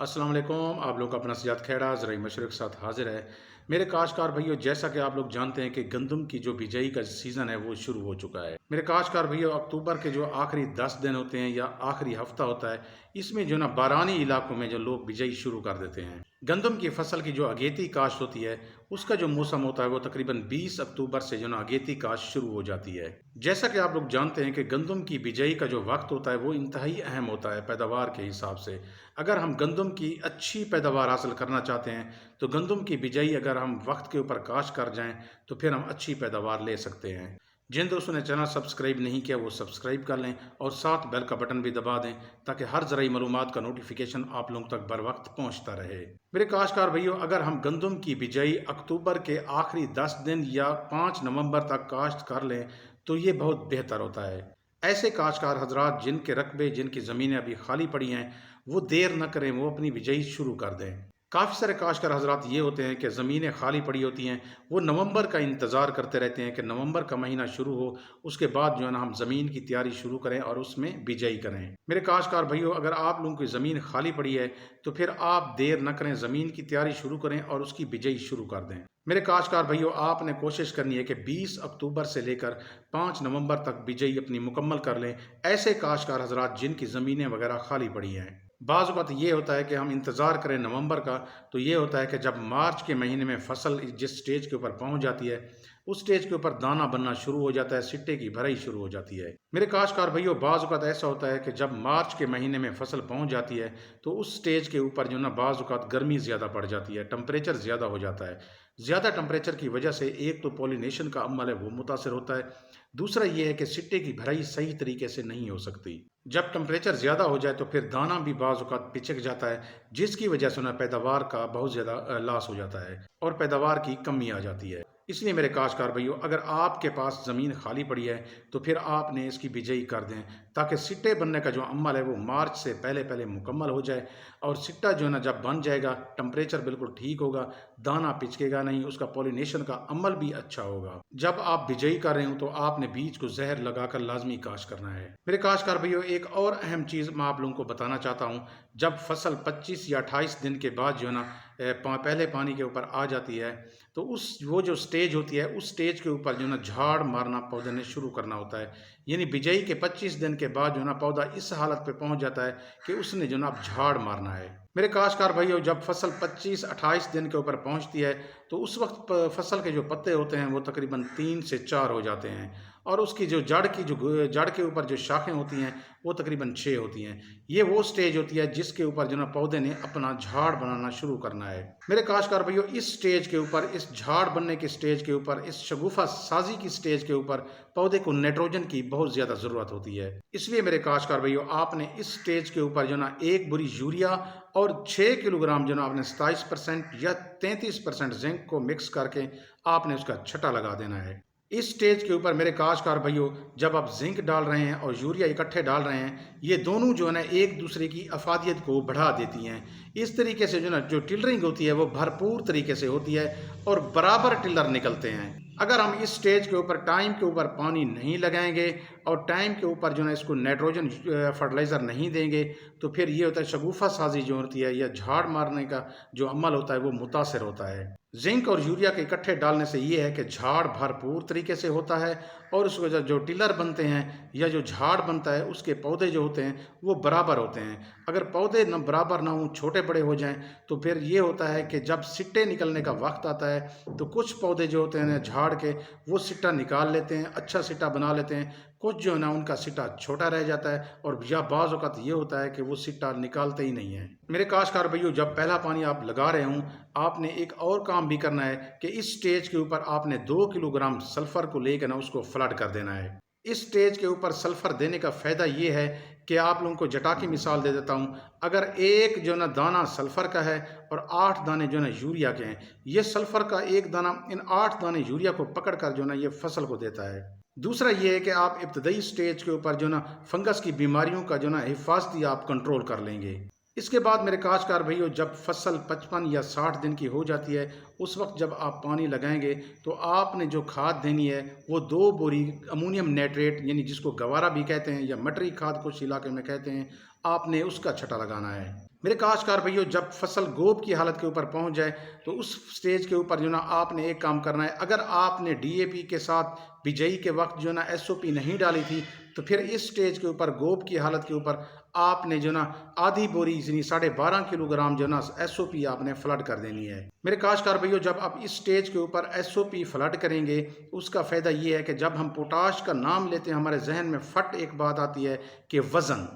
अस्सलाम वालेकुम। आप लोग का अपना सजाद खेड़ा ज़राई मशरक़ के साथ हाजिर है। मेरे काश्तकार भाइयों, जैसा कि आप लोग जानते हैं कि गंदम की जो बिजाई का सीज़न है वो शुरू हो चुका है। मेरे काश्तकार भाइयों, अक्टूबर के जो आखिरी 10 दिन होते हैं या आखिरी हफ्ता होता है, इसमें जो ना बारानी इलाकों में जो लोग बिजाई शुरू कर देते हैं। गंदम की फसल की जो अगेती काश्त होती है, उसका जो मौसम होता है वो तकरीबन 20 अक्टूबर से जो ना अगेती काश्त शुरू हो जाती है। जैसा कि आप लोग जानते हैं कि गंदम की बिजाई का जो वक्त होता है वो इंतहाई अहम होता है पैदावार के हिसाब से। अगर हम गंदम की अच्छी पैदावार हासिल करना चाहते हैं तो गंदम की बिजाई अगर हम वक्त के ऊपर काश्त कर जाएं तो फिर हम अच्छी पैदावार ले सकते हैं। जिन दोस्तों ने चैनल सब्सक्राइब नहीं किया वो सब्सक्राइब कर लें और साथ बेल का बटन भी दबा दें ताकि हर ज़राई मालूमात का नोटिफिकेशन आप लोगों तक बर वक्त पहुँचता रहे। मेरे काश्तकार भाइयों, अगर हम गंदम की बिजाई अक्टूबर के आखिरी 10 दिन या 5 नवंबर तक काश्त कर लें तो ये बहुत बेहतर होता है। ऐसे काश्तकार हजरात जिनके रकबे जिनकी ज़मीनें अभी खाली पड़ी हैं, वो देर न करें, वो अपनी बिजाई शुरू कर दें। काफ़ी सारे काश्तकार हजरात ये होते हैं कि ज़मीनें खाली पड़ी होती हैं, वो नवंबर का इंतज़ार करते रहते हैं कि नवंबर का महीना शुरू हो, उसके बाद जो है ना हम ज़मीन की तैयारी शुरू करें और उसमें बिजाई करें। मेरे काश्तकार भाइयों, अगर आप लोगों की ज़मीन खाली पड़ी है तो फिर आप देर न करें, ज़मीन की तैयारी शुरू करें और उसकी बिजाई शुरू कर दें। मेरे काश्तकार भाइयों, आपने कोशिश करनी है कि 20 अक्टूबर से लेकर 5 नवंबर तक बिजाई अपनी मुकम्मल कर लें। ऐसे काश्तकार हजरात जिनकी ज़मीनें वगैरह खाली पड़ी हैं। बाज़ औक़ात ये होता है कि हम इंतज़ार करें नवंबर का, तो ये होता है कि जब मार्च के महीने में फसल जिस स्टेज के ऊपर पहुंच जाती है, उस स्टेज के ऊपर दाना बनना शुरू हो जाता है, सिट्टे की भराई शुरू हो जाती है। मेरे काश्तकार भाइयों, बाज़ औक़ात ऐसा होता है कि जब मार्च के महीने में फसल पहुंच जाती है तो उस स्टेज के ऊपर जो ना बाज़ औक़ात गर्मी ज़्यादा पड़ जाती है, टेम्परेचर ज़्यादा हो जाता है। ज़्यादा टेम्परेचर की वजह से एक तो पॉलिनेशन का अमल है वो मुतासर होता है, दूसरा ये है कि सिट्टे की भराई सही तरीके से नहीं हो सकती। जब टेम्परेचर ज़्यादा हो जाए तो फिर दाना भी बाज़ औक़ात पिचक जाता है, जिसकी वजह से ना पैदावार का बहुत ज़्यादा लॉस हो जाता है और पैदावार की कमी आ जाती है। इसलिए मेरे काश्तकार भाइयों, अगर आपके पास ज़मीन खाली पड़ी है तो फिर आपने इसकी बिजाई कर दें ताकि सिट्टे बनने का जो अमल है वो मार्च से पहले पहले मुकम्मल हो जाए। और सिट्टा जो है ना जब बन जाएगा, टेम्परेचर बिल्कुल ठीक होगा, दाना पिचकेगा नहीं, उसका पॉलिनेशन का अमल भी अच्छा होगा। जब आप बिजाई कर रहे हो तो आपने बीज को जहर लगाकर लाजमी काश्त करना है। मेरे काश्तकार भाइयों, एक और अहम चीज़ मैं आप लोगों को बताना चाहता हूँ। जब फसल 25 या 28 दिन के बाद जो है ना पहले पानी के ऊपर आ जाती है तो उस वो जो स्टेज होती है, उस स्टेज के ऊपर जो है ना झाड़ मारना पौधे ने शुरू करना होता है। यानी बिजाई के 25 दिन के बाद जो है ना पौधा इस हालत पे पहुंच जाता है कि उसने जो ना अब झाड़ मारना है। मेरे काश्तकार भाइयों, जब फसल 25-28 दिन के ऊपर पहुंचती है तो उस वक्त फसल के जो पत्ते होते हैं वो तकरीबन 3 से 4 हो जाते हैं और उसकी जो जड़ के ऊपर जो शाखें होती हैं वो तकरीबन 6 होती हैं। ये वो स्टेज होती है जिसके ऊपर जो ना पौधे ने अपना झाड़ बनाना शुरू करना है। मेरे काश्तकार भाइयों, इस स्टेज के ऊपर, इस झाड़ बनने के स्टेज के ऊपर, इस शगुफा साजी की स्टेज के ऊपर पौधे को नाइट्रोजन की बहुत ज़्यादा ज़रूरत होती है। इसलिए मेरे काश्तकार भाइयों, आपने इस स्टेज के ऊपर जो ना 1 बोरी यूरिया और 6 किलोग्राम जो ना आपने 27% या 33% जिंक को मिक्स करके आपने उसका छटा लगा देना है। इस स्टेज के ऊपर मेरे काश्तकार भाइयों, जब आप जिंक डाल रहे हैं और यूरिया इकट्ठे डाल रहे हैं, ये दोनों जो है ना एक दूसरे की अफादियत को बढ़ा देती हैं। इस तरीके से जो ना जो टिलरिंग होती है वो भरपूर तरीके से होती है और बराबर टिलर निकलते हैं। अगर हम इस स्टेज के ऊपर टाइम के ऊपर पानी नहीं लगाएंगे और टाइम के ऊपर जो है इसको नाइट्रोजन फर्टिलाइज़र नहीं देंगे तो फिर ये होता है शगुफा साजी जो होती है या झाड़ मारने का जो अमल होता है वो मुतासर होता है। जिंक और यूरिया के इकट्ठे डालने से ये है कि झाड़ भरपूर तरीके से होता है और उसकी वजह जो टिलर बनते हैं या जो झाड़ बनता है उसके पौधे जो होते हैं वो बराबर होते हैं। अगर पौधे न बराबर ना हों, छोटे बड़े हो जाएं, तो फिर ये होता है कि जब सिट्टे निकलने का वक्त आता है तो कुछ पौधे जो होते हैं झाड़ के, वो सिट्टा निकाल लेते हैं, अच्छा सिट्टा बना लेते हैं। कुछ जो है ना उनका सिट्टा छोटा रह जाता है और या बाज़ औक़ात ये होता है कि वो सिट्टा निकालते ही नहीं है। मेरे काश्तकार भाइयों, जब पहला पानी आप लगा रहे हों, आपने एक और काम भी करना है कि इस स्टेज के ऊपर आपने 2 किलोग्राम सल्फ़र को लेकर ना उसको फ्लड कर देना है। इस स्टेज के ऊपर सल्फ़र देने का फ़ायदा ये है कि आप लोगों को जटा की मिसाल दे देता हूँ। अगर एक जो ना दाना सल्फ़र का है और 8 दाने जो ना यूरिया के हैं, ये सल्फ़र का एक दाना इन 8 दाने यूरिया को पकड़ कर जो ना ये फसल को देता है। दूसरा ये है कि आप इब्तदाई स्टेज के ऊपर जो ना फंगस की बीमारियों का जो ना हिफाजती आप कंट्रोल कर लेंगे। इसके बाद मेरे काश्तकार भाइयों, जब फसल 55 या 60 दिन की हो जाती है, उस वक्त जब आप पानी लगाएंगे तो आपने जो खाद देनी है वो 2 बोरी अमोनियम नाइट्रेट, यानी जिसको गवारा भी कहते हैं या मटरी खाद कुछ इलाके में कहते हैं, आपने उसका छटा लगाना है। मेरे काश्तकार भैया, जब फसल गोब की हालत के ऊपर पहुंच जाए तो उस स्टेज के ऊपर जो ना आपने एक काम करना है। अगर आपने डीएपी के साथ बिजाई के वक्त जो ना एसओपी नहीं डाली थी, तो फिर इस स्टेज के ऊपर गोब की हालत के ऊपर आपने जो ना आधी बोरी यानी 12.5 किलोग्राम जो ना एसओपी आपने फ्लड कर देनी है। मेरे काश्तकार भैया, जब आप इस स्टेज के ऊपर एसओपी फ्लड करेंगे, उसका फ़ायदा ये है कि जब हम पोटाश का नाम लेते हैं हमारे जहन में फट एक बात आती है कि वज़न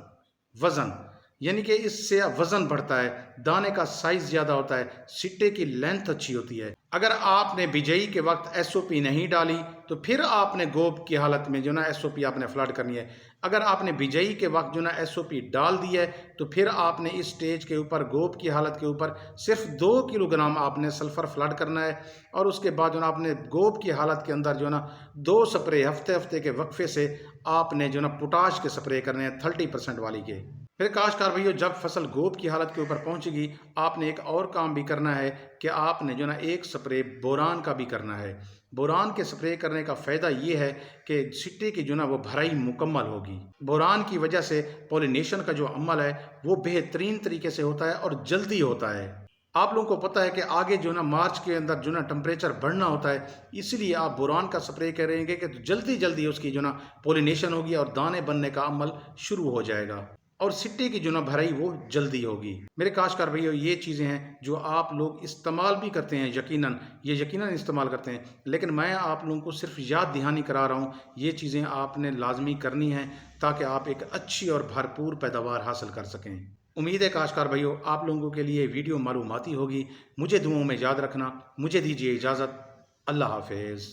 वज़न यानी कि इससे वज़न बढ़ता है, दाने का साइज़ ज़्यादा होता है, सिट्टे की लेंथ अच्छी होती है। अगर आपने बिजाई के वक्त एसओपी नहीं डाली तो फिर आपने गोब की हालत में जो ना एसओपी आपने फ्लड करनी है। अगर आपने बिजाई के वक्त जो ना एसओपी डाल दी है तो फिर आपने इस स्टेज के ऊपर गोब की हालत के ऊपर सिर्फ 2 किलोग्राम आपने सल्फ़र फ्लड करना है। और उसके बाद जो ना आपने गोब की हालत के अंदर जो ना 2 स्प्रे हफ्ते हफ्ते के वक्फे से आपने जो ना पोटाश के स्प्रे करने हैं 30% वाली के। फिर काश्तकार भैया, जब फसल गोब की हालत के ऊपर पहुंचेगी, आपने एक और काम भी करना है कि आपने जो ना एक स्प्रे बोरान का भी करना है। बोरान के स्प्रे करने का फ़ायदा ये है कि सिट्टे की जो ना वो भराई मुकम्मल होगी। बोरान की वजह से पॉलिनेशन का जो अमल है वो बेहतरीन तरीके से होता है और जल्दी होता है। आप लोगों को पता है कि आगे जो ना मार्च के अंदर जो ना टेम्परेचर बढ़ना होता है, इसलिए आप बोरान का स्प्रे करेंगे कि जल्दी जल्दी उसकी जो ना पॉलिनेशन होगी और दाने बनने का अमल शुरू हो जाएगा और सिट्टे की जो ना भराई वो जल्दी होगी। मेरे काश्तकार भैया, ये चीज़ें हैं जो आप लोग इस्तेमाल भी करते हैं, ये यकीनन इस्तेमाल करते हैं, लेकिन मैं आप लोगों को सिर्फ याद दहानी करा रहा हूँ। ये चीज़ें आपने लाजमी करनी हैं ताकि आप एक अच्छी और भरपूर पैदावार हासिल कर सकें। उम्मीद है काश्तकार भाइयों, आप लोगों के लिए वीडियो मालूमाती होगी। मुझे दुआओं में याद रखना। मुझे दीजिए इजाज़त। अल्लाह हाफिज़।